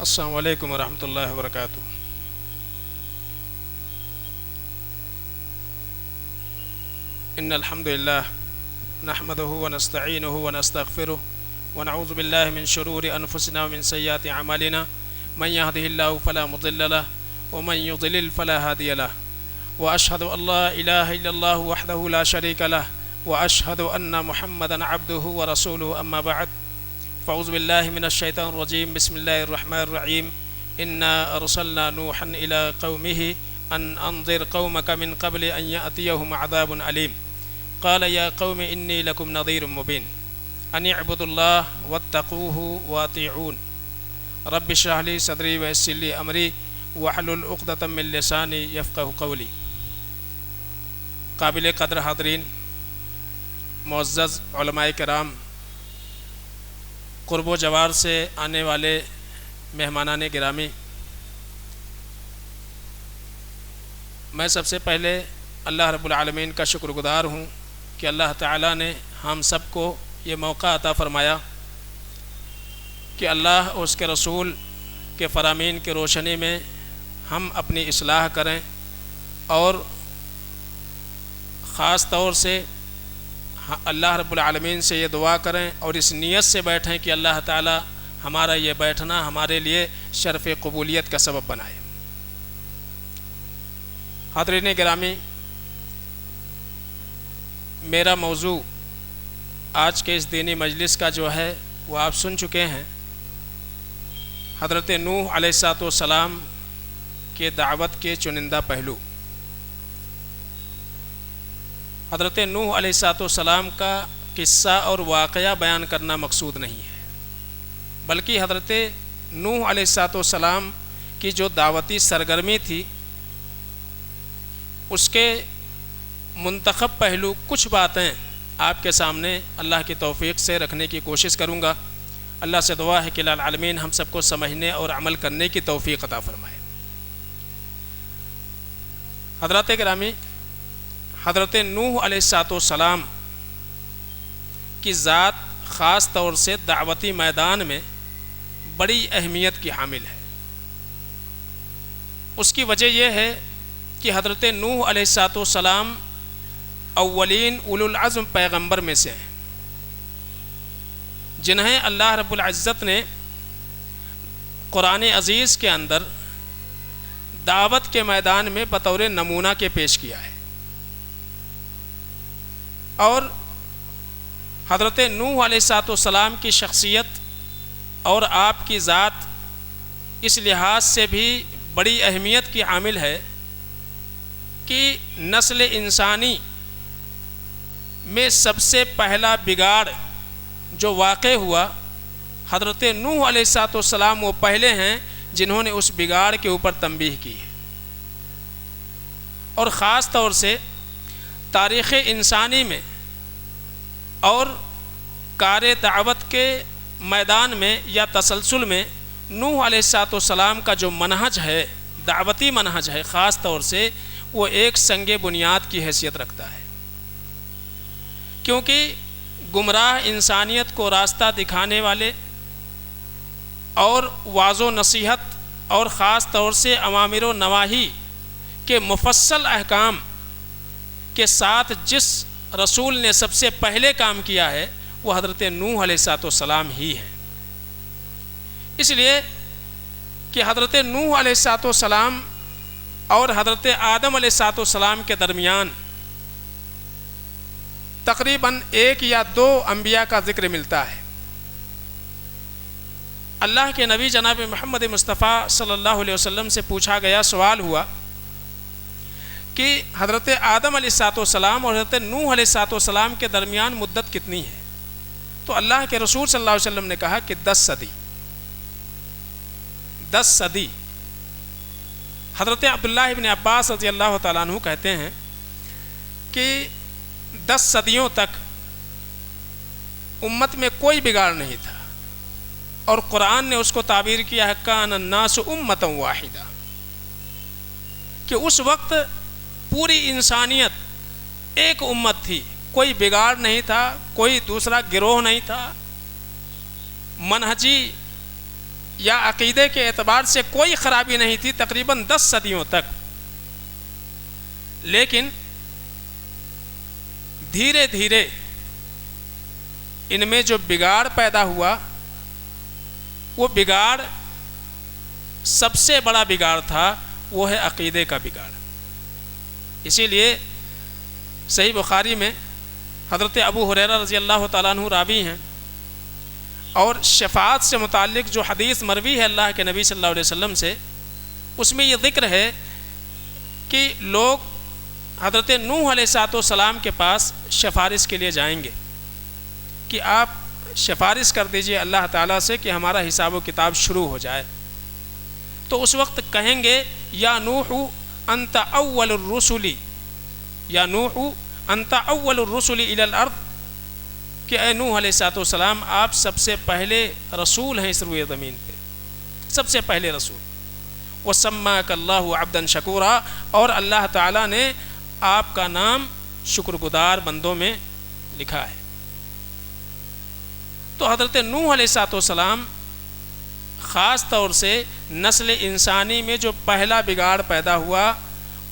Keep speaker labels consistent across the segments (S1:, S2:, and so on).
S1: السلام علیکم ورحمۃ اللہ وبرکاتہ۔ ان الحمد للہ نحمده ونستعینه ونستغفره ونعوذ باللہ من شرور انفسنا ومن سیئات اعمالنا من يهده الله فلا مضل له ومن يضلل فلا هادي له واشهد ان لا اله الا الله وحده لا شريك له واشهد ان محمدا عبده ورسوله اما بعد فاعوذ باللہ من الشیطان الرجیم بسم اللہ الرحمن الرحیم انا ارسلنا نوحا الى قومه ان انذر قومك من قبل ان يأتيهم عذاب علیم قال يا قوم انی لکم نذیر مبین ان اعبدوا اللہ واتقوه واطیعون رب اشرح لی صدری ویسر لی امری واحلل عقدۃ من لسانی یفقهوا قولی۔ قابل قدر حاضرین، معزز علماء کرام، قرب و جوار سے آنے والے مہمانان گرامی، میں سب سے پہلے اللہ رب العالمین کا شکر گزار ہوں کہ اللہ تعالیٰ نے ہم سب کو یہ موقع عطا فرمایا کہ اللہ اور اس کے رسول کے فرامین کی روشنی میں ہم اپنی اصلاح کریں، اور خاص طور سے اللہ رب العالمین سے یہ دعا کریں اور اس نیت سے بیٹھیں کہ اللہ تعالی ہمارا یہ بیٹھنا ہمارے لیے شرف قبولیت کا سبب بنائے۔ حاضرین گرامی، میرا موضوع آج کے اس دینی مجلس کا جو ہے وہ آپ سن چکے ہیں۔ حضرت نوح علیہ السلام کے دعوت کے چنندہ پہلو۔ حضرت نوح علیہ السلام کا قصہ اور واقعہ بیان کرنا مقصود نہیں ہے، بلکہ حضرت نوح علیہ السلام کی جو دعوتی سرگرمی تھی اس کے منتخب پہلو کچھ باتیں آپ کے سامنے اللہ کی توفیق سے رکھنے کی کوشش کروں گا۔ اللہ سے دعا ہے کہ العالمین ہم سب کو سمجھنے اور عمل کرنے کی توفیق عطا فرمائے۔ حضرات گرامی، حضرت نوح علیہ السلام کی ذات خاص طور سے دعوتی میدان میں بڑی اہمیت کی حامل ہے۔ اس کی وجہ یہ ہے کہ حضرت نوح علیہ السلام اولین اولو العزم پیغمبر میں سے ہیں، جنہیں اللہ رب العزت نے قرآن عزیز کے اندر دعوت کے میدان میں بطور نمونہ کے پیش کیا ہے۔ اور حضرت نوح علیہ السلام کی شخصیت اور آپ کی ذات اس لحاظ سے بھی بڑی اہمیت کی حامل ہے کہ نسل انسانی میں سب سے پہلا بگاڑ جو واقع ہوا، حضرت نوح علیہ السلام وہ پہلے ہیں جنہوں نے اس بگاڑ کے اوپر تنبیہ کی ہے۔ اور خاص طور سے تاریخ انسانی میں اور کار دعوت کے میدان میں یا تسلسل میں نوح علیہ السلام کا جو منہج ہے، دعوتی منہج ہے، خاص طور سے وہ ایک سنگ بنیاد کی حیثیت رکھتا ہے، کیونکہ گمراہ انسانیت کو راستہ دکھانے والے اور واعظ و نصیحت اور خاص طور سے اوامر و نواہی کے مفصل احکام کے ساتھ جس رسول نے سب سے پہلے کام کیا ہے وہ حضرت نوح علیہ السلام ہی ہیں۔ اس لیے کہ حضرت نوح علیہ السلام اور حضرت آدم علیہ السلام کے درمیان تقریباً ایک یا دو انبیاء کا ذکر ملتا ہے۔ اللہ کے نبی جناب محمد مصطفیٰ صلی اللہ علیہ وسلم سے پوچھا گیا، سوال ہوا کہ حضرت آدم علیہ السلام اور حضرت نوح علیہ السلام کے درمیان مدت کتنی ہے؟ تو اللہ کے رسول صلی اللہ علیہ وسلم نے کہا کہ 10 صدی۔ 10 صدی۔ حضرت عبداللہ ابن عباس رضی اللہ تعالیٰ عنہ کہتے ہیں کہ 10 صدیوں تک امت میں کوئی بگاڑ نہیں تھا، اور قرآن نے اس کو تعبیر کیا ہے کان الناس امۃ واحدہ، کہ اس وقت پوری انسانیت ایک امت تھی، کوئی بگاڑ نہیں تھا، کوئی دوسرا گروہ نہیں تھا، منہجی یا عقیدے کے اعتبار سے کوئی خرابی نہیں تھی تقریباً 10 صدیوں تک، لیکن دھیرے دھیرے ان میں جو بگاڑ پیدا ہوا، وہ بگاڑ سب سے بڑا بگاڑ تھا، وہ ہے عقیدے کا بگاڑ۔ اسی لیے صحیح بخاری میں حضرت ابو ہریرہ رضی اللہ تعالیٰ عنہ راوی ہیں، اور شفاعت سے متعلق جو حدیث مروی ہے اللہ کے نبی صلی اللہ علیہ وسلم سے، اس میں یہ ذکر ہے کہ لوگ حضرت نوح علیہ السلام کے پاس سفارش کے لیے جائیں گے کہ آپ سفارش کر دیجئے اللہ تعالیٰ سے کہ ہمارا حساب و کتاب شروع ہو جائے۔ تو اس وقت کہیں گے یا نوح انت اول الرسل، یا نوح انت اول الرسل الی الارض، کہ اے نوح علیہ السلام آپ سب سے پہلے رسول ہیں اس روئے زمین پہ، سب سے پہلے رسول۔ وَسَمَّاكَ اللَّهُ عَبْدًا شَكُورًا، اور اللہ تعالیٰ نے آپ کا نام شکر گزار بندوں میں لکھا ہے۔ تو حضرت نوح علیہ السلام خاص طور سے نسل انسانی میں جو پہلا بگاڑ پیدا ہوا،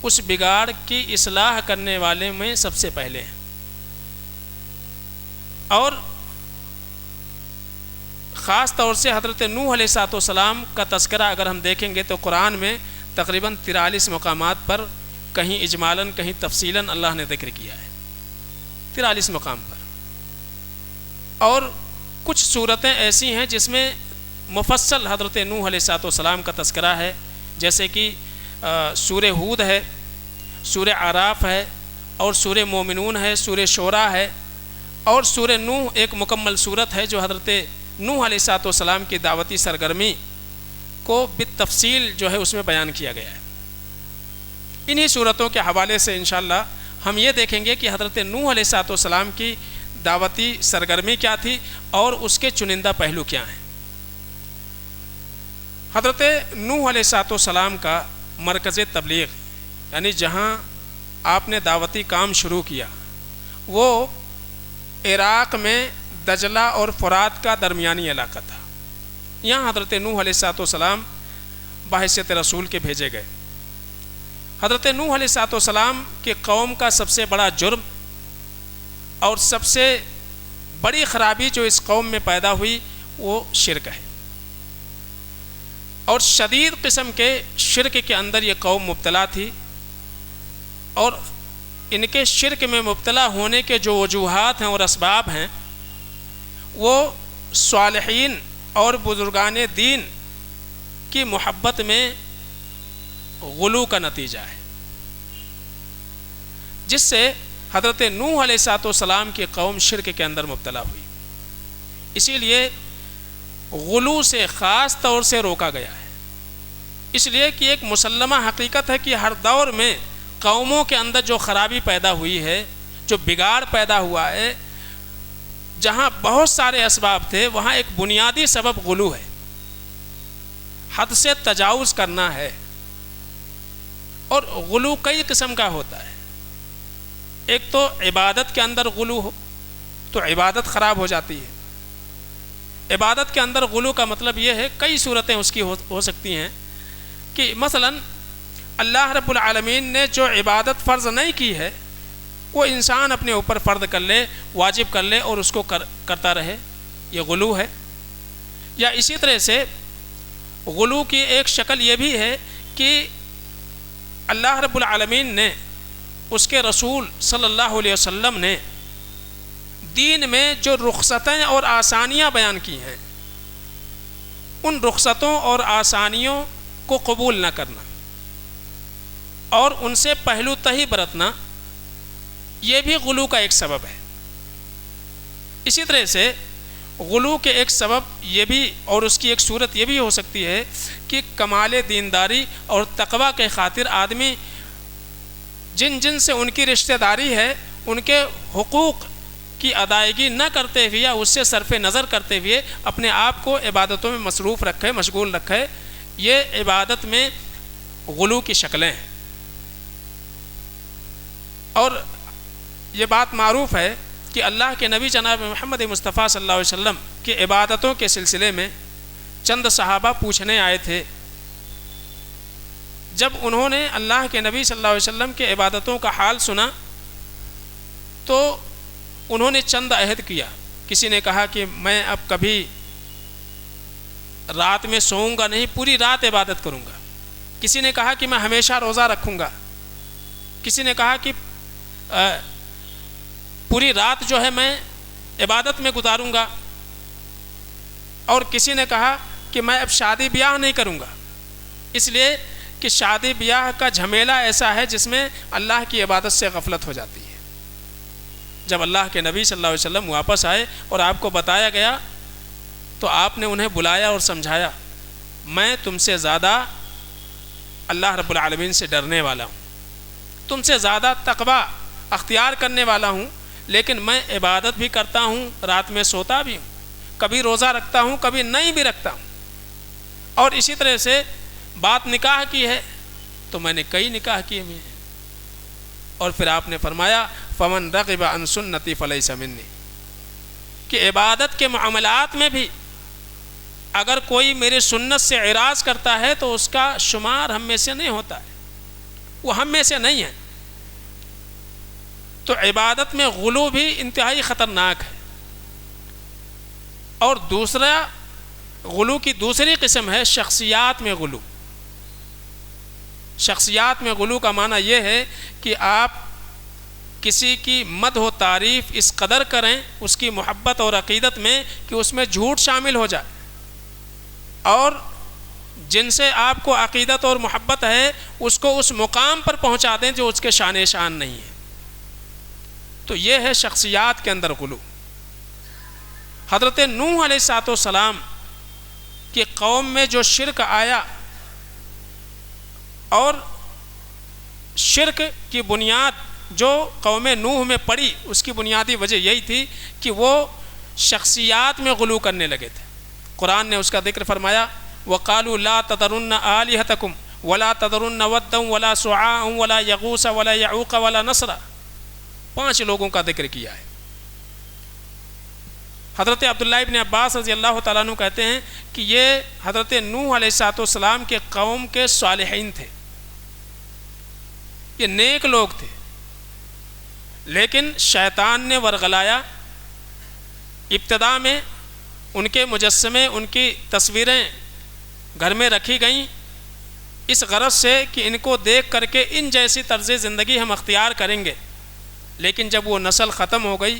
S1: اس بگاڑ کی اصلاح کرنے والے میں سب سے پہلے ہیں۔ اور خاص طور سے حضرت نوح علیہ السلام کا تذکرہ اگر ہم دیکھیں گے تو قرآن میں تقریباً 43 مقامات پر، کہیں اجمالاً کہیں تفصیلاً اللہ نے ذکر کیا ہے، 43 مقام پر۔ اور کچھ صورتیں ایسی ہیں جس میں مفصل حضرت نوح علیہ السلام کا تذکرہ ہے، جیسے کہ سورہ ہود ہے، سورہ اعراف ہے، اور سورہ مومنون ہے، سورہ شعراء ہے، اور سورہ نوح ایک مکمل صورت ہے جو حضرت نوح علیہ السلام کی دعوتی سرگرمی کو بالتفصیل جو ہے اس میں بیان کیا گیا ہے۔ انہی صورتوں کے حوالے سے انشاءاللہ ہم یہ دیکھیں گے کہ حضرت نوح علیہ السلام کی دعوتی سرگرمی کیا تھی اور اس کے چنندہ پہلو کیا ہیں۔ حضرت نوح علیہ السلام کا مرکز تبلیغ، یعنی جہاں آپ نے دعوتی کام شروع کیا، وہ عراق میں دجلہ اور فرات کا درمیانی علاقہ تھا۔ یہاں حضرت نوح علیہ السلام بحیثیت رسول کے بھیجے گئے۔ حضرت نوح علیہ السلام کی قوم کا سب سے بڑا جرم اور سب سے بڑی خرابی جو اس قوم میں پیدا ہوئی وہ شرک ہے، اور شدید قسم کے شرک کے اندر یہ قوم مبتلا تھی، اور ان کے شرک میں مبتلا ہونے کے جو وجوہات ہیں اور اسباب ہیں، وہ صالحین اور بزرگان دین کی محبت میں غلو کا نتیجہ ہے، جس سے حضرت نوح علیہ السلام کی قوم شرک کے اندر مبتلا ہوئی۔ اسی لیے غلو سے خاص طور سے روکا گیا ہے، اس لیے کہ ایک مسلمہ حقیقت ہے کہ ہر دور میں قوموں کے اندر جو خرابی پیدا ہوئی ہے، جو بگاڑ پیدا ہوا ہے، جہاں بہت سارے اسباب تھے وہاں ایک بنیادی سبب غلو ہے، حد سے تجاوز کرنا ہے۔ اور غلو کئی قسم کا ہوتا ہے، ایک تو عبادت کے اندر غلو ہو تو عبادت خراب ہو جاتی ہے۔ عبادت کے اندر غلو کا مطلب یہ ہے، کئی صورتیں اس کی ہو سکتی ہیں کہ مثلا اللہ رب العالمین نے جو عبادت فرض نہیں کی ہے وہ انسان اپنے اوپر فرض کر لے، واجب کر لے اور اس کو کرتا رہے، یہ غلو ہے۔ یا اسی طرح سے غلو کی ایک شکل یہ بھی ہے کہ اللہ رب العالمین نے، اس کے رسول صلی اللہ علیہ وسلم نے دین میں جو رخصتیں اور آسانیاں بیان کی ہیں، ان رخصتوں اور آسانیوں کو قبول نہ کرنا اور ان سے پہلو تہی برتنا، یہ بھی غلو کا ایک سبب ہے۔ اسی طرح سے غلو کے ایک سبب یہ بھی اور اس کی ایک صورت یہ بھی ہو سکتی ہے کہ کمال دینداری اور تقوی کے خاطر آدمی جن جن سے ان کی رشتہ داری ہے ان کے حقوق کی ادائیگی نہ کرتے ہوئے یا اس سے صرف نظر کرتے ہوئے اپنے آپ کو عبادتوں میں مصروف رکھے، مشغول رکھے، یہ عبادت میں غلو کی شکلیں ہیں۔ اور یہ بات معروف ہے کہ اللہ کے نبی جناب محمد مصطفیٰ صلی اللہ علیہ وسلم کی عبادتوں کے سلسلے میں چند صحابہ پوچھنے آئے تھے. جب انہوں نے اللہ کے نبی صلی اللہ علیہ وسلم کے عبادتوں کا حال سنا تو انہوں نے چند عہد کیا. کسی نے کہا کہ میں اب کبھی رات میں سوؤں گا نہیں, پوری رات عبادت کروں گا. کسی نے کہا کہ میں ہمیشہ روزہ رکھوں گا. کسی نے کہا کہ پوری رات جو ہے میں عبادت میں گزاروں گا. اور کسی نے کہا کہ میں اب شادی بیاہ نہیں کروں گا, اس لیے کہ شادی بیاہ کا جھمیلہ ایسا ہے جس میں اللہ کی عبادت سے غفلت ہو جاتی ہے. جب اللہ کے نبی صلی اللہ علیہ وسلم واپس آئے اور آپ کو بتایا گیا تو آپ نے انہیں بلایا اور سمجھایا, میں تم سے زیادہ اللہ رب العالمین سے ڈرنے والا ہوں, تم سے زیادہ تقوی اختیار کرنے والا ہوں, لیکن میں عبادت بھی کرتا ہوں, رات میں سوتا بھی ہوں, کبھی روزہ رکھتا ہوں, کبھی نہیں بھی رکھتا ہوں. اور اسی طرح سے بات نکاح کی ہے تو میں نے کئی نکاح کیے ہوئے ہیں. اور پھر آپ نے فرمایا فمن رغب عن سنتی فلیس منی, کہ عبادت کے معاملات میں بھی اگر کوئی میری سنت سے اعراض کرتا ہے تو اس کا شمار ہم میں سے نہیں ہوتا ہے, وہ ہم میں سے نہیں ہے. تو عبادت میں غلو بھی انتہائی خطرناک ہے. اور دوسرا غلو کی دوسری قسم ہے شخصیات میں غلو. شخصیات میں غلو کا معنی یہ ہے کہ آپ کسی کی مدح و تعریف اس قدر کریں اس کی محبت اور عقیدت میں کہ اس میں جھوٹ شامل ہو جائے, اور جن سے آپ کو عقیدت اور محبت ہے اس کو اس مقام پر پہنچا دیں جو اس کے شان شان نہیں ہے. تو یہ ہے شخصیات کے اندر غلو. حضرت نوح علیہ السلام کی قوم میں جو شرک آیا, اور شرک کی بنیاد جو قوم نوح میں پڑی اس کی بنیادی وجہ یہی تھی کہ وہ شخصیات میں غلو کرنے لگے تھے. قرآن نے اس کا ذکر فرمایا وَقَالُوا لَا تَذَرُنَّ آلِهَتَكُمْ وَلَا تَذَرُنَّ وَدًّا وَلَا سُوَاعًا وَلَا يَغُوثَ وَلَا يَعُوقَ وَلَا نَصْرَ. 5 لوگوں کا ذکر کیا ہے. حضرت عبداللہ ابن عباس رضی اللہ تعالیٰ عنہ کہتے ہیں کہ یہ حضرت نوح علیہ السلام کے قوم کے صالحین تھے, یہ نیک لوگ تھے, لیکن شیطان نے ورغلایا. ابتدا میں ان کے مجسمے, ان کی تصویریں گھر میں رکھی گئیں اس غرض سے کہ ان کو دیکھ کر کے ان جیسی طرز زندگی ہم اختیار کریں گے. لیکن جب وہ نسل ختم ہو گئی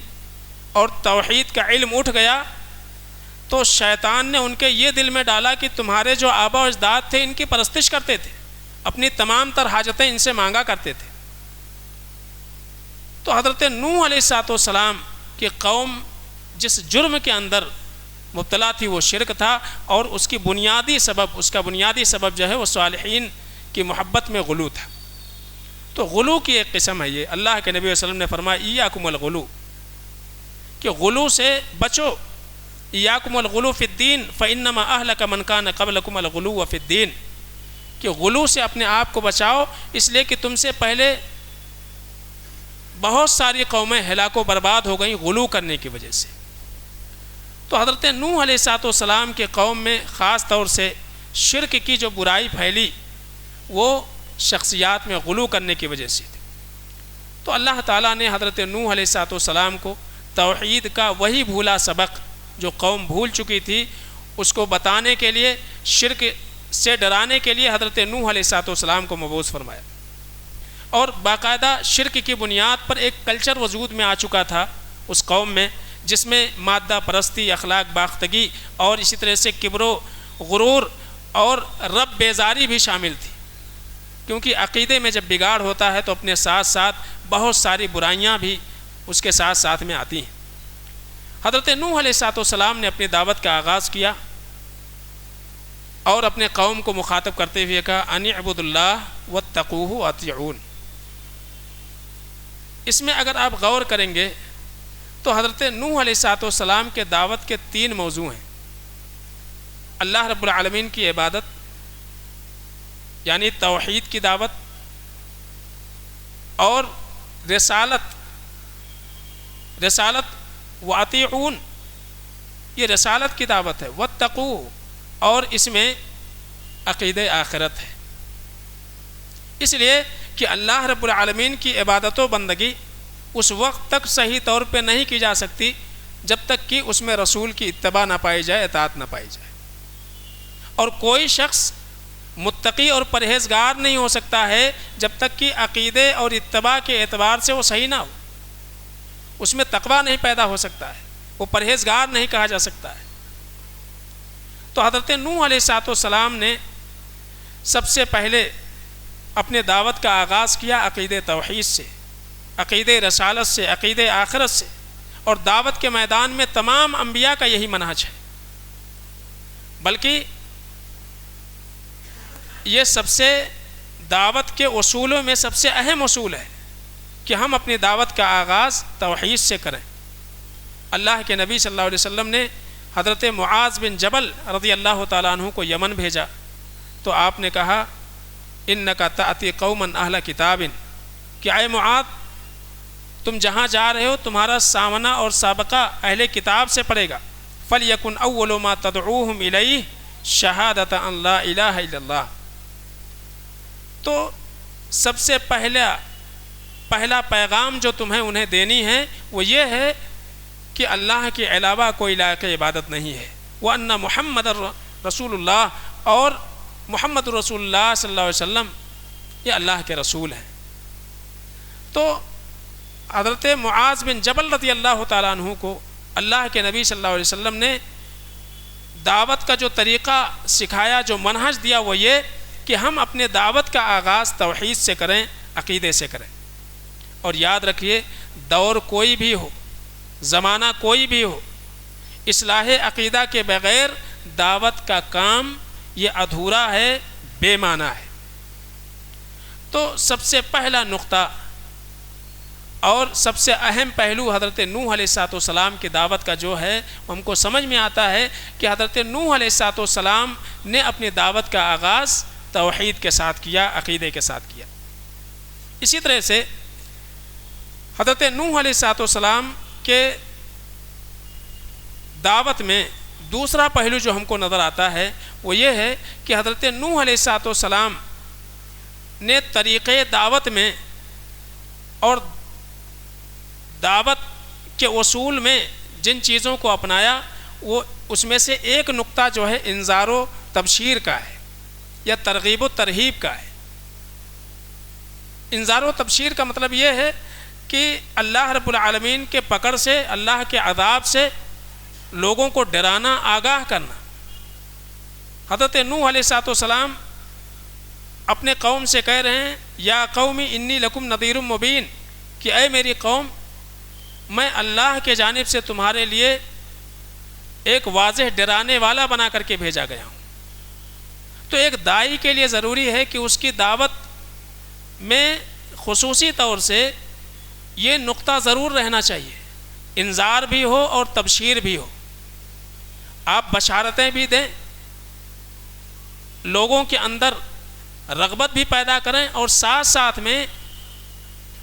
S1: اور توحید کا علم اٹھ گیا تو شیطان نے ان کے یہ دل میں ڈالا کہ تمہارے جو آبا و اجداد تھے ان کی پرستش کرتے تھے, اپنی تمام تر حاجتیں ان سے مانگا کرتے تھے. تو حضرت نوح علیہ السلام کی قوم جس جرم کے اندر مبتلا تھی وہ شرک تھا, اور اس کی بنیادی سبب, اس کا بنیادی سبب جو ہے وہ صالحین کی محبت میں غلو تھا. تو غلو کی ایک قسم ہے یہ. اللہ کے نبی صلی اللہ علیہ وسلم نے فرمایا ایاکم الغلو, کہ غلو سے بچو. ایاکم الغلو فی الدین فانما اہلک من کان قبلکم الغلو فی الدین, کہ غلو سے اپنے آپ کو بچاؤ اس لیے کہ تم سے پہلے بہت ساری قومیں ہلاک و برباد ہو گئیں غلو کرنے کی وجہ سے. تو حضرت نوح علیہ السلام کے قوم میں خاص طور سے شرک کی جو برائی پھیلی وہ شخصیات میں غلو کرنے کی وجہ سے تھی. تو اللہ تعالیٰ نے حضرت نوح علیہ السلام کو توحید کا وہی بھولا سبق جو قوم بھول چکی تھی اس کو بتانے کے لیے, شرک سے ڈرانے کے لیے حضرت نوح علیہ السلام کو مبعوث فرمایا. اور باقاعدہ شرک کی بنیاد پر ایک کلچر وجود میں آ چکا تھا اس قوم میں, جس میں مادہ پرستی, اخلاق باختگی اور اسی طرح سے کبر و غرور اور رب بیزاری بھی شامل تھی. کیونکہ عقیدے میں جب بگاڑ ہوتا ہے تو اپنے ساتھ ساتھ بہت ساری برائیاں بھی اس کے ساتھ ساتھ میں آتی ہیں. حضرت نوح علیہ السلام نے اپنی دعوت کا آغاز کیا اور اپنے قوم کو مخاطب کرتے ہوئے کہا ان اعبدوا اللہ واتقوہ واطیعون. اس میں اگر آپ غور کریں گے تو حضرت نوح علیہ السلام کے دعوت کے 3 موضوع ہیں. اللہ رب العالمین کی عبادت یعنی توحید کی دعوت, اور رسالت واطیعون, یہ رسالت کی دعوت ہے. واتقوہ, اور اس میں عقیدہ آخرت ہے۔ اس لیے کہ اللہ رب العالمین کی عبادت و بندگی اس وقت تک صحیح طور پہ نہیں کی جا سکتی جب تک کہ اس میں رسول کی اتباع نہ پائی جائے، اطاعت نہ پائی جائے۔ اور کوئی شخص متقی اور پرہیزگار نہیں ہو سکتا ہے جب تک کہ عقیدے اور اتباع کے اعتبار سے وہ صحیح نہ ہو، اس میں تقویٰ نہیں پیدا ہو سکتا ہے، وہ پرہیزگار نہیں کہا جا سکتا ہے۔ تو حضرت نوح علیہ السلام نے سب سے پہلے اپنے دعوت کا آغاز کیا عقیدہ توحید سے، عقیدہ رسالت سے، عقیدہ آخرت سے، اور دعوت کے میدان میں تمام انبیاء کا یہی منہج ہے۔ بلکہ یہ سب سے دعوت کے اصولوں میں سب سے اہم اصول ہے کہ ہم اپنی دعوت کا آغاز توحید سے کریں۔ اللہ کے نبی صلی اللہ علیہ وسلم نے حضرت معاذ بن جبل رضی اللہ تعالیٰ عنہ کو یمن بھیجا تو آپ نے کہا انکا تأتی قوما اہل کتاب، کہ اے معاذ تم جہاں جا رہے ہو تمہارا سامنا اور سابقہ اہل کتاب سے پڑے گا، فَلْيَكُنْ أَوَّلُ مَا تَدْعُوهُمْ إِلَيْهِ شَهَادَةَ أَنْ لَا إِلَهَ إِلَّا اللَّهُ۔ تو سب سے پہلا پیغام جو تمہیں انہیں دینی ہے وہ یہ ہے کہ اللہ کے علاوہ کوئی لائق عبادت نہیں ہے، وَأَنَّ مُحَمَّدَ رسول اللہ، اور محمد رسول اللہ صلی اللہ علیہ وسلم یہ اللہ کے رسول ہیں۔ تو حضرت معاذ بن جبل رضی اللہ تعالیٰ عنہ کو اللہ کے نبی صلی اللہ علیہ وسلم نے دعوت کا جو طریقہ سکھایا، جو منہج دیا، وہ یہ کہ ہم اپنے دعوت کا آغاز توحید سے کریں، عقیدے سے کریں۔ اور یاد رکھیے دور کوئی بھی ہو، زمانہ کوئی بھی ہو، اصلاح عقیدہ کے بغیر دعوت کا کام یہ ادھورا ہے، بے معنی ہے۔ تو سب سے پہلا نقطہ اور سب سے اہم پہلو حضرت نوح علیہ السلام کی دعوت کا جو ہے ہم کو سمجھ میں آتا ہے کہ حضرت نوح علیہ السلام نے اپنی دعوت کا آغاز توحید کے ساتھ کیا، عقیدے کے ساتھ کیا۔ اسی طرح سے حضرت نوح علیہ السلام کے دعوت میں دوسرا پہلو جو ہم کو نظر آتا ہے وہ یہ ہے کہ حضرت نوح علیہ السلام نے طریقے دعوت میں اور دعوت کے اصول میں جن چیزوں کو اپنایا وہ اس میں سے ایک نقطہ جو ہے انذار و تبشیر کا ہے یا ترغیب و ترہیب کا ہے۔ انذار و تبشیر کا مطلب یہ ہے کہ اللہ رب العالمین کے پکڑ سے، اللہ کے عذاب سے لوگوں کو ڈرانا، آگاہ کرنا۔ حضرت نوح علیہ السلام اپنے قوم سے کہہ رہے ہیں یا قوم انی لکم نذیر مبین، کہ اے میری قوم میں اللہ کے جانب سے تمہارے لیے ایک واضح ڈرانے والا بنا کر کے بھیجا گیا ہوں۔ تو ایک داعی کے لیے ضروری ہے کہ اس کی دعوت میں خصوصی طور سے یہ نقطہ ضرور رہنا چاہیے، انذار بھی ہو اور تبشیر بھی ہو۔ آپ بشارتیں بھی دیں، لوگوں کے اندر رغبت بھی پیدا کریں، اور ساتھ ساتھ میں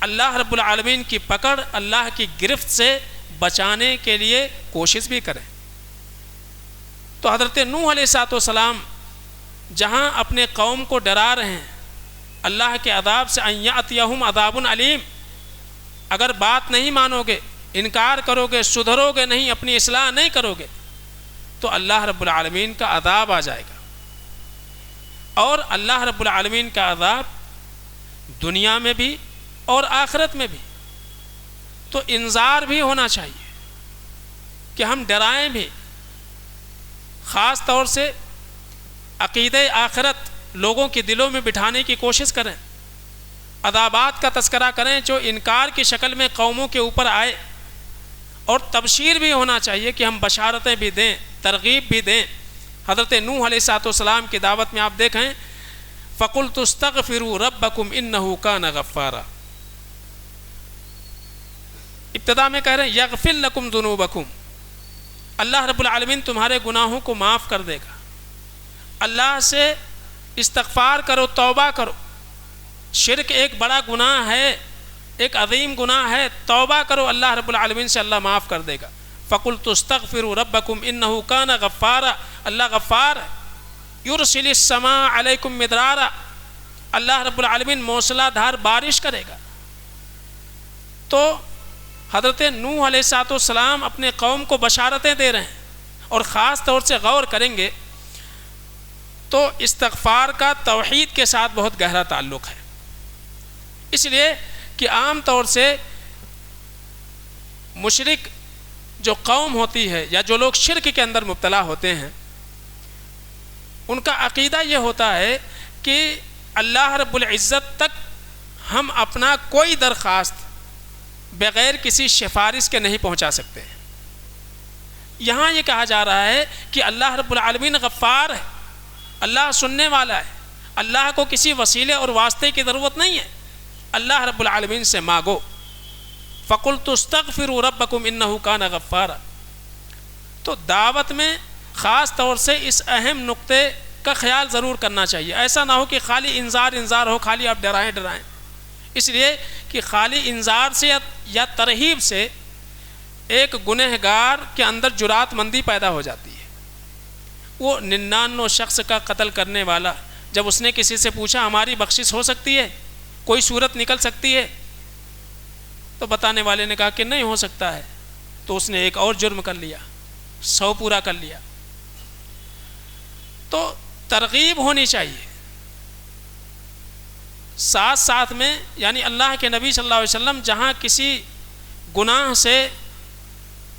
S1: اللہ رب العالمین کی پکڑ، اللہ کی گرفت سے بچانے کے لیے کوشش بھی کریں۔ تو حضرت نوح علیہ السلام جہاں اپنے قوم کو ڈرا رہے ہیں اللہ کے عذاب سے، ان یأتیہم عذاب علیم، اگر بات نہیں مانو گے، انکار کرو گے، سدھرو گے نہیں، اپنی اصلاح نہیں کرو گے تو اللہ رب العالمین کا عذاب آ جائے گا۔ اور اللہ رب العالمین کا عذاب دنیا میں بھی اور آخرت میں بھی۔ تو انذار بھی ہونا چاہیے کہ ہم ڈرائیں بھی، خاص طور سے عقیدہ آخرت لوگوں کے دلوں میں بٹھانے کی کوشش کریں، عذابات کا تذکرہ کریں جو انکار کی شکل میں قوموں کے اوپر آئے، اور تبشیر بھی ہونا چاہیے کہ ہم بشارتیں بھی دیں، ترغیب بھی دیں۔ حضرت نوح علیہ السلام کی دعوت میں آپ دیکھیں فَقُلْتُ اسْتَغْفِرُوا رَبَّكُمْ إِنَّهُ كَانَ غَفَّارًا، ابتدا میں کہہ رہے ہیں یغفر لکم ذنوبکم، اللہ رب العالمین تمہارے گناہوں کو معاف کر دے گا۔ اللہ سے استغفار کرو، توبہ کرو۔ شرک ایک بڑا گناہ ہے، ایک عظیم گناہ ہے، توبہ کرو، اللہ رب العالمین سے اللہ معاف کر دے گا۔ فَقُلْتُ اسْتَغْفِرُوا رَبَّكُمْ إِنَّهُ كَانَ غَفَّارًا، اللہ غفار ہے، یرسل السماء علیکم مدرارا، اللہ رب العالمین موسلا دھار بارش کرے گا۔ تو حضرت نوح علیہ السلام اپنے قوم کو بشارتیں دے رہے ہیں، اور خاص طور سے غور کریں گے تو استغفار کا توحید کے ساتھ بہت گہرا تعلق ہے، اس لیے کہ عام طور سے مشرک جو قوم ہوتی ہے یا جو لوگ شرک کے اندر مبتلا ہوتے ہیں، ان کا عقیدہ یہ ہوتا ہے کہ اللہ رب العزت تک ہم اپنا کوئی درخواست بغیر کسی سفارش کے نہیں پہنچا سکتے ہیں۔ یہاں یہ کہا جا رہا ہے کہ اللہ رب العالمین غفار ہے، اللہ سننے والا ہے، اللہ کو کسی وسیلے اور واسطے کی ضرورت نہیں ہے، اللہ رب العالمین سے مانگو۔ فَقُلْتُ اسْتَغْفِرُوا رَبَّكُمْ إِنَّهُ كَانَ غَفَّارًا۔ تو دعوت میں خاص طور سے اس اہم نقطے کا خیال ضرور کرنا چاہیے، ایسا نہ ہو کہ خالی انذار ہو، خالی آپ ڈرائیں۔ اس لیے کہ خالی انذار سے یا ترہیب سے ایک گنہگار کے اندر جرات مندی پیدا ہو جاتی ہے۔ وہ 99 شخص کا قتل کرنے والا جب اس نے کسی سے پوچھا ہماری بخشش ہو سکتی ہے، کوئی صورت نکل سکتی ہے، تو بتانے والے نے کہا کہ نہیں ہو سکتا ہے، تو اس نے ایک اور جرم کر لیا، 100 پورا کر لیا۔ تو ترغیب ہونی چاہیے، ساتھ میں یعنی اللہ کے نبی صلی اللہ علیہ وسلم جہاں کسی گناہ سے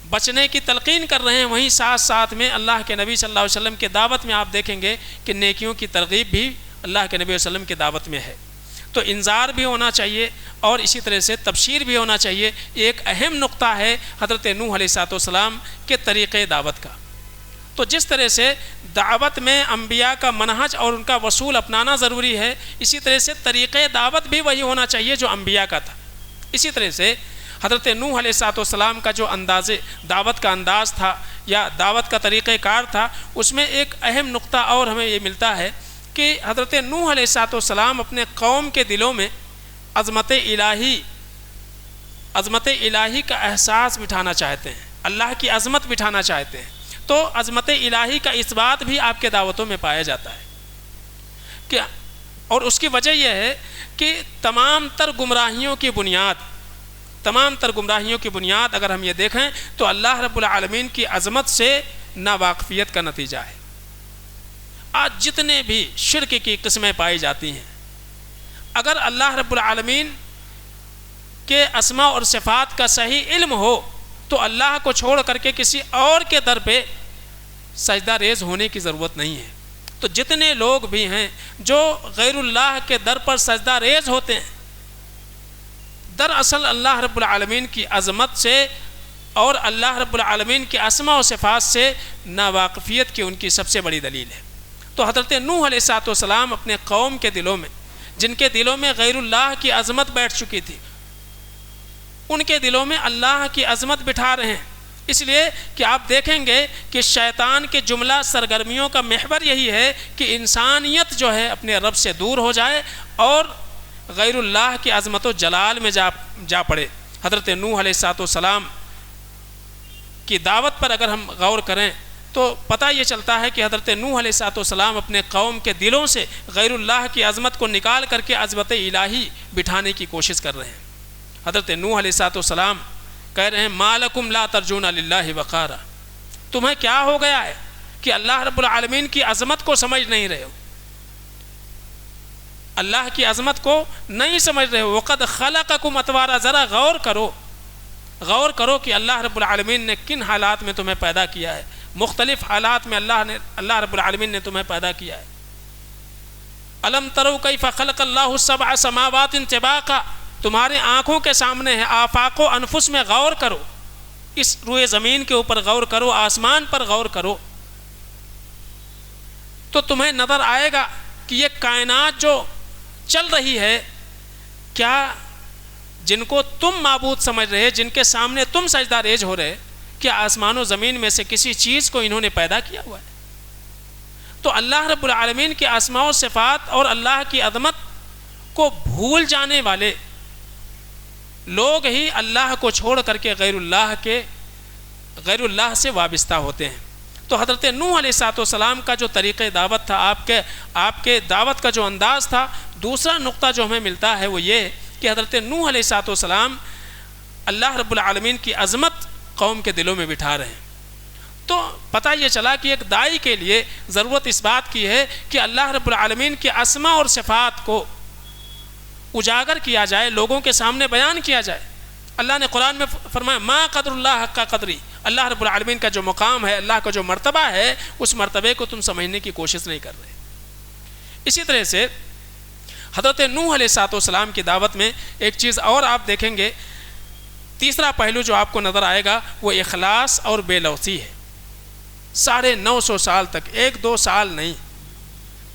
S1: بچنے کی تلقین کر رہے ہیں، وہیں ساتھ میں اللہ کے نبی صلی اللہ علیہ وسلم کے دعوت میں آپ دیکھیں گے کہ نیکیوں کی ترغیب بھی اللہ کے نبی صلی اللہ علیہ وسلم کی دعوت میں ہے۔ تو انذار بھی ہونا چاہیے اور اسی طرح سے تبشیر بھی ہونا چاہیے۔ ایک اہم نقطہ ہے حضرت نوح علیہ السلام کے طریقے دعوت کا۔ تو جس طرح سے دعوت میں انبیاء کا منہج اور ان کا وصول اپنانا ضروری ہے، اسی طرح سے طریقے دعوت بھی وہی ہونا چاہیے جو انبیاء کا تھا۔ اسی طرح سے حضرت نوح علیہ السلام کا جو دعوت کا انداز تھا یا دعوت کا طریقہ کار تھا، اس میں ایک اہم نقطہ اور ہمیں یہ ملتا ہے کہ حضرت نوح علیہ السلام اپنے قوم کے دلوں میں عظمت الہی کا احساس بٹھانا چاہتے ہیں، اللہ کی عظمت بٹھانا چاہتے ہیں۔ تو عظمت الہی کا اس بات بھی آپ کے دعوتوں میں پایا جاتا ہے کہ، اور اس کی وجہ یہ ہے کہ تمام تر گمراہیوں کی بنیاد اگر ہم یہ دیکھیں تو اللہ رب العالمین کی عظمت سے ناواقفیت کا نتیجہ ہے۔ آج جتنے بھی شرک کی قسمیں پائی جاتی ہیں، اگر اللہ رب العالمین کے اسماء اور صفات کا صحیح علم ہو تو اللہ کو چھوڑ کر کے کسی اور کے در پہ سجدہ ریز ہونے کی ضرورت نہیں ہے۔ تو جتنے لوگ بھی ہیں جو غیر اللہ کے در پر سجدہ ریز ہوتے ہیں، دراصل اللہ رب العالمین کی عظمت سے اور اللہ رب العالمین کے اسماء و صفات سے ناواقفیت کی ان کی سب سے بڑی دلیل ہے۔ تو حضرت نوح علیہ السلام اپنے قوم کے دلوں میں، جن کے دلوں میں غیر اللہ کی عظمت بیٹھ چکی تھی، ان کے دلوں میں اللہ کی عظمت بٹھا رہے ہیں۔ اس لیے کہ آپ دیکھیں گے کہ شیطان کے جملہ سرگرمیوں کا محور یہی ہے کہ انسانیت جو ہے اپنے رب سے دور ہو جائے اور غیر اللہ کی عظمت و جلال میں جا پڑے۔ حضرت نوح علیہ السلام کی دعوت پر اگر ہم غور کریں تو پتہ یہ چلتا ہے کہ حضرت نوح علیہ السلام اپنے قوم کے دلوں سے غیر اللہ کی عظمت کو نکال کر کے عظمت الہی بٹھانے کی کوشش کر رہے ہیں۔ حضرت نوح علیہ السلام کہہ رہے ہیں ما لکم لا ترجون للہ وقارا، تمہیں کیا ہو گیا ہے کہ اللہ رب العالمین کی عظمت کو سمجھ نہیں رہے ہو، اللہ کی عظمت کو نہیں سمجھ رہے ہو۔ وقد خلقکم اطوارا، ذرا غور کرو کہ اللہ رب العالمین نے کن حالات میں تمہیں پیدا کیا ہے، مختلف حالات میں اللہ رب العالمین نے تمہیں پیدا کیا ہے۔ الم تروا کیف خلق اللہ سبع سماوات طباقا، تمہارے آنکھوں کے سامنے ہے، آفاق و انفس میں غور کرو، اس روئے زمین کے اوپر غور کرو، آسمان پر غور کرو، تو تمہیں نظر آئے گا کہ یہ کائنات جو چل رہی ہے، کیا جن کو تم معبود سمجھ رہے، جن کے سامنے تم سجدہ ریز ہو رہے، کیا آسمان و زمین میں سے کسی چیز کو انہوں نے پیدا کیا ہوا ہے؟ تو اللہ رب العالمین کے اسماء و صفات اور اللہ کی عظمت کو بھول جانے والے لوگ ہی اللہ کو چھوڑ کر کے غیر اللہ سے وابستہ ہوتے ہیں۔ تو تو حضرت نوح علیہ السلام کا جو طریقہ دعوت تھا، آپ کے دعوت کا جو انداز تھا، دوسرا نقطہ جو ہمیں ملتا ہے وہ یہ کہ حضرت نوح علیہ السلام اللہ رب العالمین کی عظمت قوم کے دلوں میں بٹھا رہے ہیں۔ تو پتہ یہ چلا کہ ایک داعی کے لیے ضرورت اس بات کی ہے کہ اللہ رب العالمین کے اسما اور صفات کو اجاگر کیا جائے، لوگوں کے سامنے بیان کیا جائے۔ اللہ نے قرآن میں فرمایا ما قدر اللہ حق قدری، اللہ رب العالمین کا جو مقام ہے، اللہ کا جو مرتبہ ہے، اس مرتبے کو تم سمجھنے کی کوشش نہیں کر رہے۔ اسی طرح سے حضرت نوح علیہ السلام کی دعوت میں ایک چیز اور آپ دیکھیں گے، تیسرا پہلو جو آپ کو نظر آئے گا وہ اخلاص اور بے لوثی ہے۔ 950 سال تک، 1-2 سال نہیں،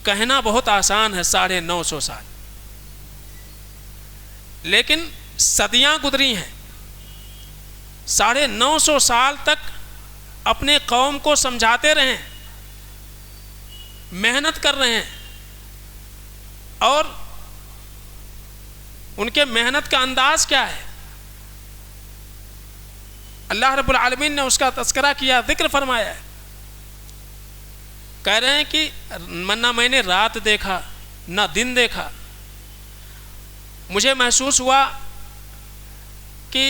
S1: کہنا بہت آسان ہے 950 سال، لیکن صدیاں گزری ہیں۔ 950 سال تک اپنے قوم کو سمجھاتے رہے ہیں، محنت کر رہے ہیں، اور ان کے محنت کا انداز کیا ہے؟ اللہ رب العالمین نے اس کا تذکرہ کیا، ذکر فرمایا ہے۔ کہہ رہے ہیں کہ نہ میں نے رات دیکھا نہ دن دیکھا، مجھے محسوس ہوا کہ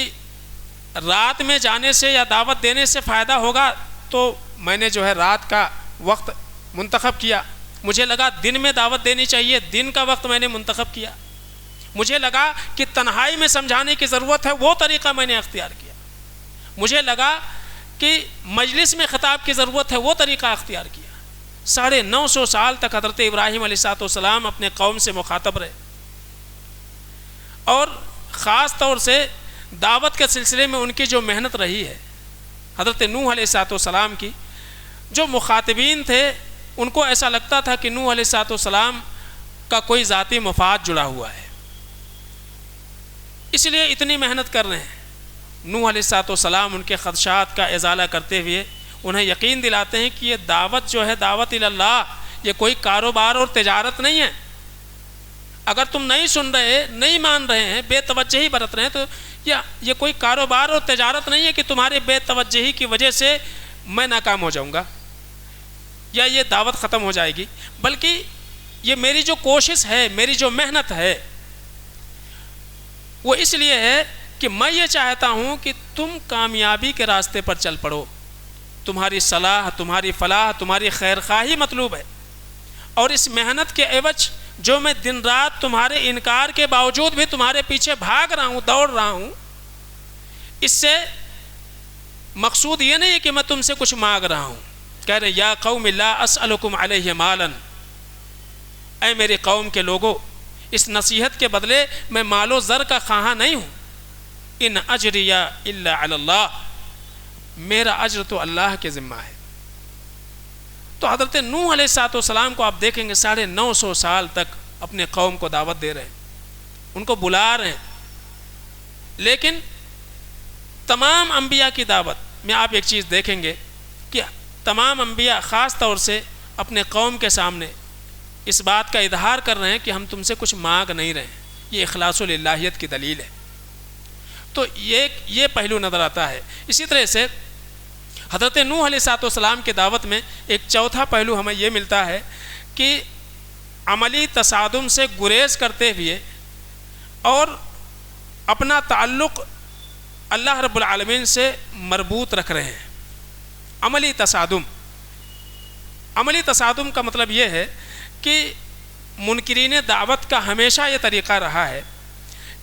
S1: رات میں جانے سے یا دعوت دینے سے فائدہ ہوگا تو میں نے جو ہے رات کا وقت منتخب کیا، مجھے لگا دن میں دعوت دینی چاہیے، دن کا وقت میں نے منتخب کیا، مجھے لگا کہ تنہائی میں سمجھانے کی ضرورت ہے، وہ طریقہ میں نے اختیار کیا، مجھے لگا کہ مجلس میں خطاب کی ضرورت ہے، وہ طریقہ اختیار کیا۔ 950 سال تک حضرت ابراہیم علیہ السلام اپنے قوم سے مخاطب رہے، اور خاص طور سے دعوت کے سلسلے میں ان کی جو محنت رہی ہے، حضرت نوح علیہ السلام کی جو مخاطبین تھے ان کو ایسا لگتا تھا کہ نوح علیہ السلام کا کوئی ذاتی مفاد جڑا ہوا ہے، اس لیے اتنی محنت کر رہے ہیں۔ نوح علیہ السلام ان کے خدشات کا ازالہ کرتے ہوئے انہیں یقین دلاتے ہیں کہ یہ دعوت جو ہے، دعوت اللہ، یہ کوئی کاروبار اور تجارت نہیں ہے۔ اگر تم نہیں سن رہے، نہیں مان رہے ہیں، بے توجہی برت رہے ہیں، تو یہ کوئی کاروبار اور تجارت نہیں ہے کہ تمہارے بے توجہی کی وجہ سے میں ناکام ہو جاؤں گا یا یہ دعوت ختم ہو جائے گی، بلکہ یہ میری جو کوشش ہے، میری جو محنت ہے، وہ اس لیے ہے کہ میں یہ چاہتا ہوں کہ تم کامیابی کے راستے پر چل پڑو، تمہاری صلاح، تمہاری فلاح، تمہاری خیر خواہی مطلوب ہے، اور اس محنت کے عوض جو میں دن رات تمہارے انکار کے باوجود بھی تمہارے پیچھے بھاگ رہا ہوں، دوڑ رہا ہوں، اس سے مقصود یہ نہیں ہے کہ میں تم سے کچھ مانگ رہا ہوں۔ کہہ رہے یا قوم لا اسألکم علیہ مالا، اے میری قوم کے لوگوں، اس نصیحت کے بدلے میں مال و زر کا خواہاں نہیں ہوں، ان اجریہ الا علی اللہ، میرا اجر تو اللہ کے ذمہ ہے۔ تو حضرت نوح علیہ السلام کو آپ دیکھیں گے 950 سال تک اپنے قوم کو دعوت دے رہے ہیں، ان کو بلا رہے ہیں، لیکن تمام انبیاء کی دعوت میں آپ ایک چیز دیکھیں گے کہ تمام انبیاء خاص طور سے اپنے قوم کے سامنے اس بات کا اظہار کر رہے ہیں کہ ہم تم سے کچھ مانگ نہیں رہے ہیں، یہ اخلاص الہیت کی دلیل ہے۔ تو یہ پہلو نظر آتا ہے۔ اسی طرح سے حضرت نوح علیہ السلام کی دعوت میں ایک چوتھا پہلو ہمیں یہ ملتا ہے کہ عملی تصادم سے گریز کرتے ہوئے اور اپنا تعلق اللہ رب العالمین سے مربوط رکھ رہے ہیں۔ عملی تصادم کا مطلب یہ ہے کہ منکرین دعوت کا ہمیشہ یہ طریقہ رہا ہے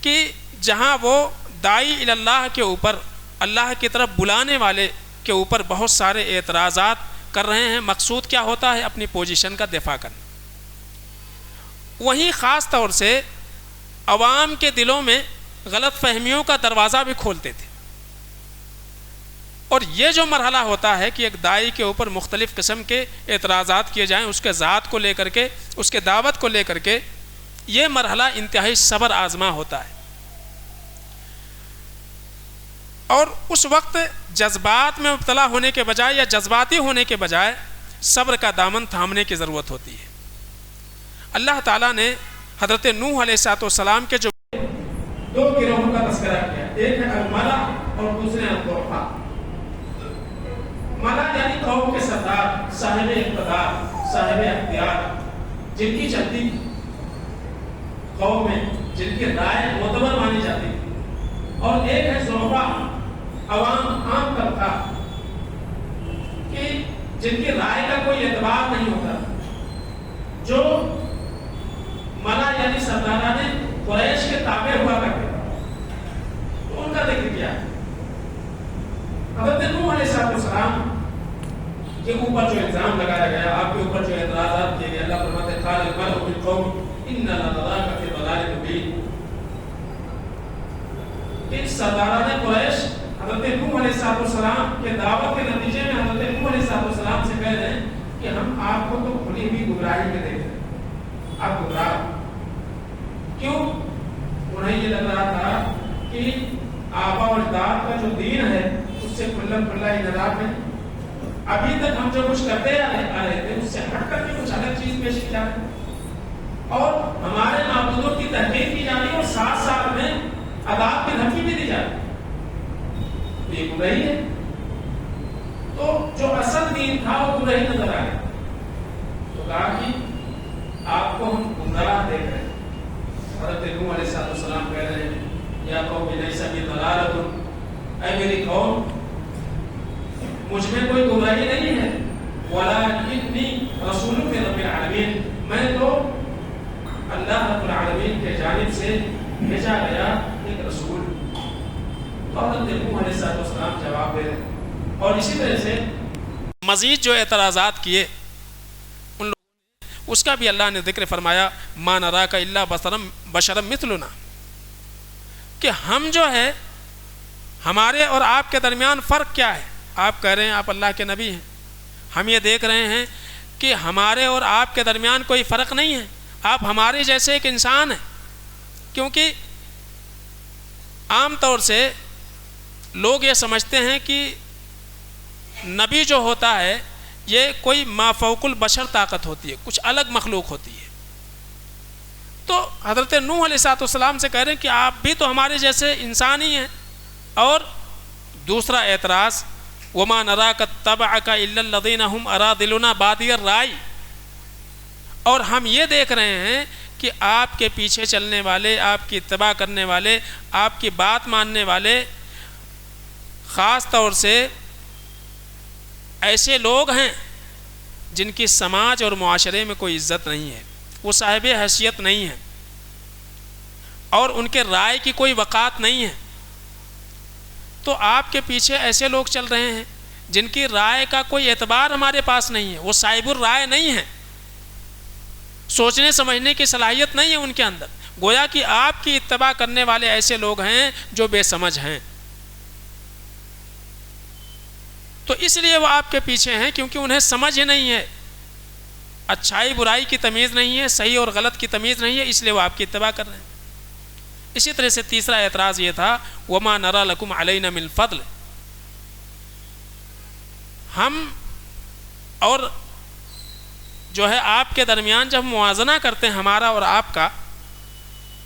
S1: کہ جہاں وہ داعی اللہ کے اوپر، اللہ کی طرف بلانے والے کے اوپر بہت سارے اعتراضات کر رہے ہیں، مقصود کیا ہوتا ہے؟ اپنی پوزیشن کا دفاع کرنا۔ وہیں خاص طور سے عوام کے دلوں میں غلط فہمیوں کا دروازہ بھی کھولتے تھے، اور یہ جو مرحلہ ہوتا ہے کہ ایک داعی کے اوپر مختلف قسم کے اعتراضات کیے جائیں، اس کے ذات کو لے کر کے، اس کے دعوت کو لے کر کے، یہ مرحلہ انتہائی صبر آزما ہوتا ہے، اور اس وقت جذبات میں مبتلا ہونے کے بجائے یا جذباتی ہونے کے بجائے صبر کا دامن تھامنے کی ضرورت ہوتی ہے۔ اللہ تعالیٰ نے حضرت نوح علیہ السلام کے جو 2 گروہوں کا تذکرہ کیا، ایک ہے الملا اور دوسرے الضعفاء۔ ملا یعنی قوم کے سردار، صاحب اقتدار، صاحب اختیار، جن کی چلتی تھی قوم میں، جن کی رائے معتبر مانی جاتی تھی، اور ایک ہے ضعفاء، عوام، عام طبقہ، کہ جن کی رائے کا کوئی اعتبار نہیں ہوتا، جو ملا یعنی سرداران قریش کے تابع ہوا کرتے، تو ان کا ذکر کیا ہے؟ حضرت نوح علیہ السلام کے اوپر جو الزام لگایا گیا، آپ کے اوپر جو اعتراضات کیے گئے، اللہ فرماتے ہیں قال الملأ من قوم انا لنراک فی ضلال مبین، کہ سرداران قریش حضرت نوح علیہ السلام کے دعوت کے نتیجے میں حضرت نوح علیہ السلام سے کہہ رہے ہیں کہ ہم آپ کو تو کھلی ہوئی گمراہی میں دیکھ رہے ہیں، آپ گمراہ کیوں؟ انہیں یہ لگ رہا تھا کہ آبا و اجداد کا جو دین ہے اس سے کھلا کھلا انحراف ہے، ابھی تک ہم جو کچھ کرتے آ رہے تھے اس سے ہٹ کر کے کچھ الگ چیز پیش کی جا رہی ہے، اور ہمارے معبودوں کی تحقیق کی جا رہی ہے، اور ساتھ ساتھ میں عذاب کی دھمکی بھی دی جا رہی ہے، یہ گمراہی ہے۔ تو جو اصل دین تھا وہ گمراہی نظر آ گیا، تو کہا کہ آپ کو ہم گمراہ دیکھ رہے ہیں۔ حضرت نوح علیہ السلام کہہ رہے ہیں یا قوم لیس بی ضلالۃ، اے میری قوم مجھ میں کوئی گمراہی نہیں ہے، ولکنی رسول من رب العالمین، میں تو اللہ رب العالمین کے جانب سے بھیجا گیا ایک رسول۔ تو حضرت نوح علیہ السلام جواب دے رہے ہیں، اور اسی طرح سے مزید جو اعتراضات کیے ان لوگوں نے، اس کا بھی اللہ نے ذکر فرمایا ما نراک الا بشرا مثلنا، کہ ہم جو ہے ہمارے اور آپ کے درمیان فرق کیا ہے؟ آپ کہہ رہے ہیں آپ اللہ کے نبی ہیں، ہم یہ دیکھ رہے ہیں کہ ہمارے اور آپ کے درمیان کوئی فرق نہیں ہے، آپ ہمارے جیسے ایک انسان ہیں۔ کیونکہ عام طور سے لوگ یہ سمجھتے ہیں کہ نبی جو ہوتا ہے یہ کوئی ما فوق البشر طاقت ہوتی ہے، کچھ الگ مخلوق ہوتی ہے۔ تو حضرت نوح علیہ السلام سے کہہ رہے ہیں کہ آپ بھی تو ہمارے جیسے انسان ہی ہیں۔ اور دوسرا اعتراض وما نراک اتبعک الا الذین هم اراذلنا بادی الرائے، اور ہم یہ دیکھ رہے ہیں کہ آپ کے پیچھے چلنے والے، آپ کی اتباع کرنے والے، آپ کی بات ماننے والے خاص طور سے ایسے لوگ ہیں جن کی سماج اور معاشرے میں کوئی عزت نہیں ہے، وہ صاحب حیثیت نہیں ہے، اور ان کے رائے کی کوئی وقعت نہیں ہے۔ تو آپ کے پیچھے ایسے لوگ چل رہے ہیں جن کی رائے کا کوئی اعتبار ہمارے پاس نہیں ہے، وہ صاحب الرائے نہیں ہیں، سوچنے سمجھنے کی صلاحیت نہیں ہے ان کے اندر، گویا کہ آپ کی اتباع کرنے والے ایسے لوگ ہیں جو بے سمجھ ہیں۔ تو اس لیے وہ آپ کے پیچھے ہیں کیونکہ انہیں سمجھ ہی نہیں ہے، اچھائی برائی کی تمیز نہیں ہے، صحیح اور غلط کی تمیز نہیں ہے، اس لیے وہ آپ کی اتباع کر رہے ہیں۔ اسی طرح سے تیسرا اعتراض یہ تھا وما نرى لكم علينا من فضل، ہم اور جو ہے آپ کے درمیان جب موازنہ کرتے ہیں ہمارا اور آپ کا،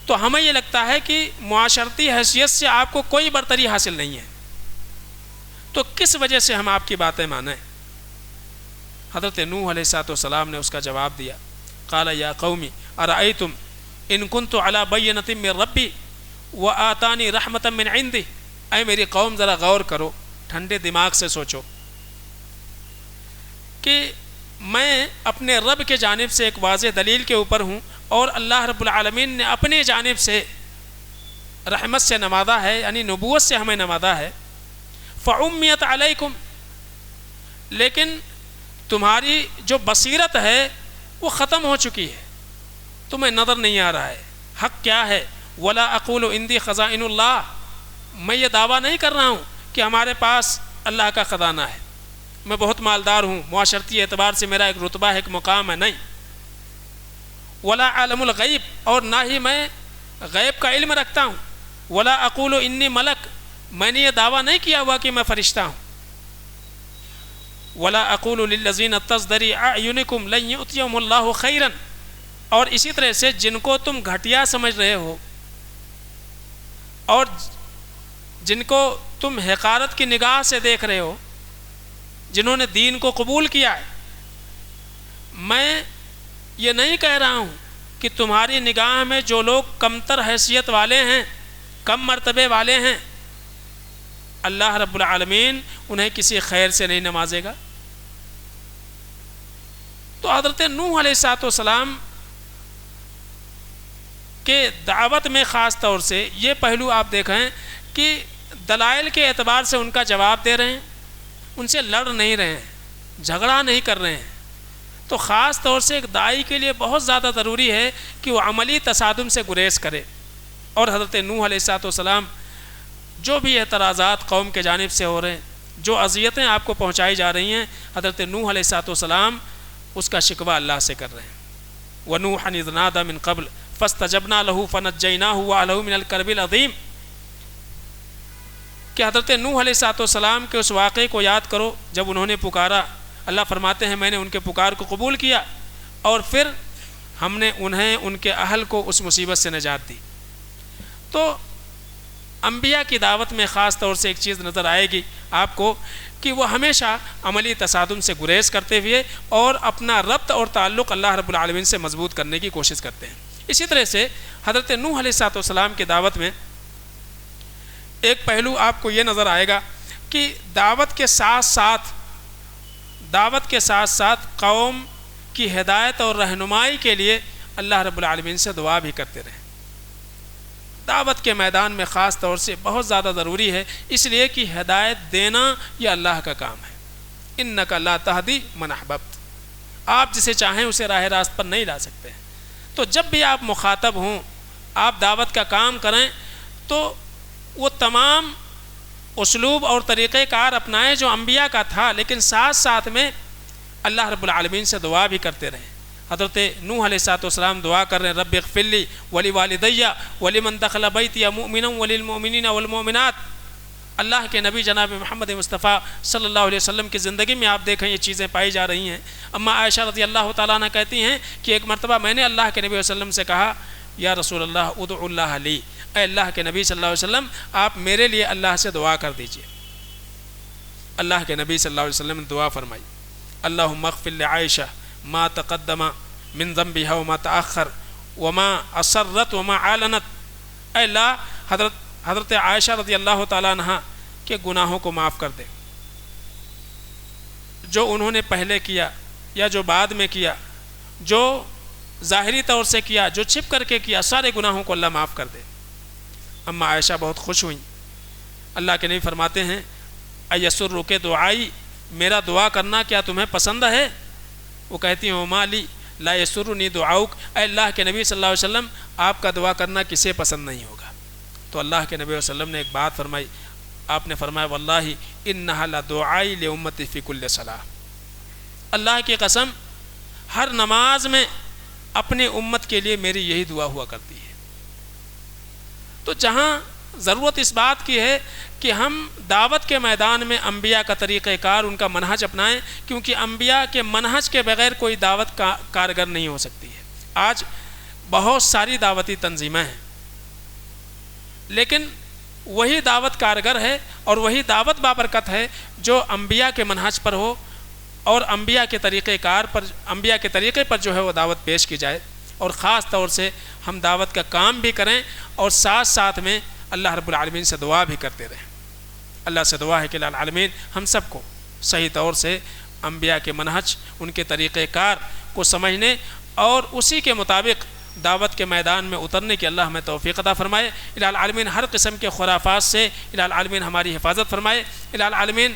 S1: تو ہمیں یہ لگتا ہے کہ معاشرتی حیثیت سے آپ کو کوئی برتری حاصل نہیں ہے، تو کس وجہ سے ہم آپ کی باتیں مانیں؟ حضرت نوح علیہ السلام نے اس کا جواب دیا قال یا قومی ارأیتم ان کنت علی بینۃ من ربی وآتانی رحمۃ من عندی، اے میری قوم ذرا غور کرو، ٹھنڈے دماغ سے سوچو کہ میں اپنے رب کے جانب سے ایک واضح دلیل کے اوپر ہوں، اور اللہ رب العالمین نے اپنے جانب سے رحمت سے نوازا ہے، یعنی نبوت سے ہمیں نوازا ہے۔ فعمیت علیکم، لیکن تمہاری جو بصیرت ہے وہ ختم ہو چکی ہے، تمہیں نظر نہیں آ رہا ہے حق کیا ہے۔ ولا اقول عندی خزائن اللہ، میں یہ دعویٰ نہیں کر رہا ہوں کہ ہمارے پاس اللہ کا خزانہ ہے، میں بہت مالدار ہوں، معاشرتی اعتبار سے میرا ایک رتبہ ہے، ایک مقام ہے، نہیں۔ ولا عالم الغیب، اور نہ ہی میں غیب کا علم رکھتا ہوں۔ ولا اقول انی ملک، میں نے یہ دعویٰ نہیں کیا ہوا کہ میں فرشتہ ہوں۔ ولا اقول للذین تزدری اعینکم لن یؤتیہم اللہ خیرا، اور اسی طرح سے جن کو تم گھٹیا سمجھ رہے ہو اور جن کو تم حقارت کی نگاہ سے دیکھ رہے ہو، جنہوں نے دین کو قبول کیا ہے، میں یہ نہیں کہہ رہا ہوں کہ تمہاری نگاہ میں جو لوگ کمتر حیثیت والے ہیں، کم مرتبے والے ہیں، اللہ رب العالمین انہیں کسی خیر سے نہیں نوازے گا۔ تو حضرت نوح علیہ السلام کے دعوت میں خاص طور سے یہ پہلو آپ دیکھیں کہ دلائل کے اعتبار سے ان کا جواب دے رہے ہیں، ان سے لڑ نہیں رہے ہیں، جھگڑا نہیں کر رہے ہیں۔ تو خاص طور سے ایک داعی کے لیے بہت زیادہ ضروری ہے کہ وہ عملی تصادم سے گریز کرے، اور حضرت نوح علیہ السلام جو بھی اعتراضات قوم کے جانب سے ہو رہے ہیں، جو اذیتیں آپ کو پہنچائی جا رہی ہیں، حضرت نوح علیہ السلام اس کا شکوہ اللہ سے کر رہے ہیں۔ وَنُوحًا إِذْ نَادَىٰ مِن قَبْلُ فَاسْتَجَبْنَا لَهُ فَنَجَّيْنَاهُ وَأَهْلَهُ مِنَ الْكَرْبِ الْعَظِيمِ، کہ حضرت نوح علیہ السلام کے اس واقعے کو یاد کرو جب انہوں نے پکارا۔ اللہ فرماتے ہیں میں نے ان کے پکار کو قبول کیا اور پھر ہم نے انہیں ان کے اہل کو اس مصیبت سے نجات دی۔ تو انبیاء کی دعوت میں خاص طور سے ایک چیز نظر آئے گی آپ کو کہ وہ ہمیشہ عملی تصادم سے گریز کرتے ہوئے اور اپنا ربط اور تعلق اللہ رب العالمین سے مضبوط کرنے کی کوشش کرتے ہیں۔ اسی طرح سے حضرت نوح علیہ السلام کی دعوت میں ایک پہلو آپ کو یہ نظر آئے گا کہ دعوت کے ساتھ ساتھ قوم کی ہدایت اور رہنمائی کے لیے اللہ رب العالمین سے دعا بھی کرتے رہے۔ دعوت کے میدان میں خاص طور سے بہت زیادہ ضروری ہے، اس لیے کہ ہدایت دینا یہ اللہ کا کام ہے۔ انک لا تہدی من احببت، آپ جسے چاہیں اسے راہ راست پر نہیں لا سکتے۔ تو جب بھی آپ مخاطب ہوں، آپ دعوت کا کام کریں تو وہ تمام اسلوب اور طریقہ کار اپنائیں جو انبیاء کا تھا، لیکن ساتھ ساتھ میں اللہ رب العالمین سے دعا بھی کرتے رہیں۔ حضرت نوح علیہ السلام دعا کر رہے ہیں رب اغفر لی ولوالدی ولمن دخل بیتی مؤمنا وللمؤمنین والمؤمنات۔ اللہ کے نبی جناب محمد مصطفیٰ صلی اللہ علیہ وسلم کی زندگی میں آپ دیکھیں یہ چیزیں پائی جا رہی ہیں۔ اما عائشہ رضی اللہ تعالیٰ عنہ کہتی ہیں کہ ایک مرتبہ میں نے اللہ کے نبی صلی اللہ علیہ وسلم سے کہا یا رسول اللہ ادعو اللہ لی، اے اللہ کے نبی صلی اللہ علیہ وسلم آپ میرے لیے اللہ سے دعا کر دیجئے۔ اللہ کے نبی صلی اللہ علیہ وسلم نے دعا فرمائی اللہم اغفر لعائشہ ما تقدم من ذنبها وما تأخر وما اسرت وما اعلنت، اے اللہ حضرت عائشہ رضی اللہ تعالیٰ عنہ کے گناہوں کو معاف کر دے، جو انہوں نے پہلے کیا یا جو بعد میں کیا، جو ظاہری طور سے کیا، جو چھپ کر کے کیا، سارے گناہوں کو اللہ معاف کر دے۔ اما عائشہ بہت خوش ہوئیں۔ اللہ کے نبی فرماتے ہیں ایسرک دعائی، میرا دعا کرنا کیا تمہیں پسند ہے؟ وہ کہتی ہیں وما لی لا یسرنی دعاؤک، اے اللہ کے نبی صلی اللہ علیہ وسلم آپ کا دعا کرنا کسے پسند نہیں ہوگا؟ تو اللہ کے نبی صلی اللہ علیہ وسلم نے ایک بات فرمائی، آپ نے فرمایا واللہ انہا لدعائی لامتی فی کل صلاۃ، اللہ کی قسم ہر نماز میں اپنے امت کے لیے میری یہی دعا ہوا کرتی ہے۔ تو جہاں ضرورت اس بات کی ہے کہ ہم دعوت کے میدان میں انبیاء کا طریقہ کار، ان کا منہج اپنائیں، کیونکہ انبیاء کے منہج کے بغیر کوئی دعوت کارگر نہیں ہو سکتی ہے۔ آج بہت ساری دعوتی تنظیمیں ہیں، لیکن وہی دعوت کارگر ہے اور وہی دعوت بابرکت ہے جو انبیاء کے منہج پر ہو اور انبیاء کے طریقہ کار پر، انبیاء کے طریقے پر جو ہے وہ دعوت پیش کی جائے، اور خاص طور سے ہم دعوت کا کام بھی کریں اور ساتھ ساتھ میں اللہ رب العالمین سے دعا بھی کرتے رہیں۔ اللہ سے دعا ہے کہ العالمین ہم سب کو صحیح طور سے انبیاء کے منہج، ان کے طریقہ کار کو سمجھنے اور اسی کے مطابق دعوت کے میدان میں اترنے کی اللہ ہمیں توفیق عطا فرمائے۔ العالمین ہر قسم کے خرافات سے العالمین ہماری حفاظت فرمائے۔ العالمین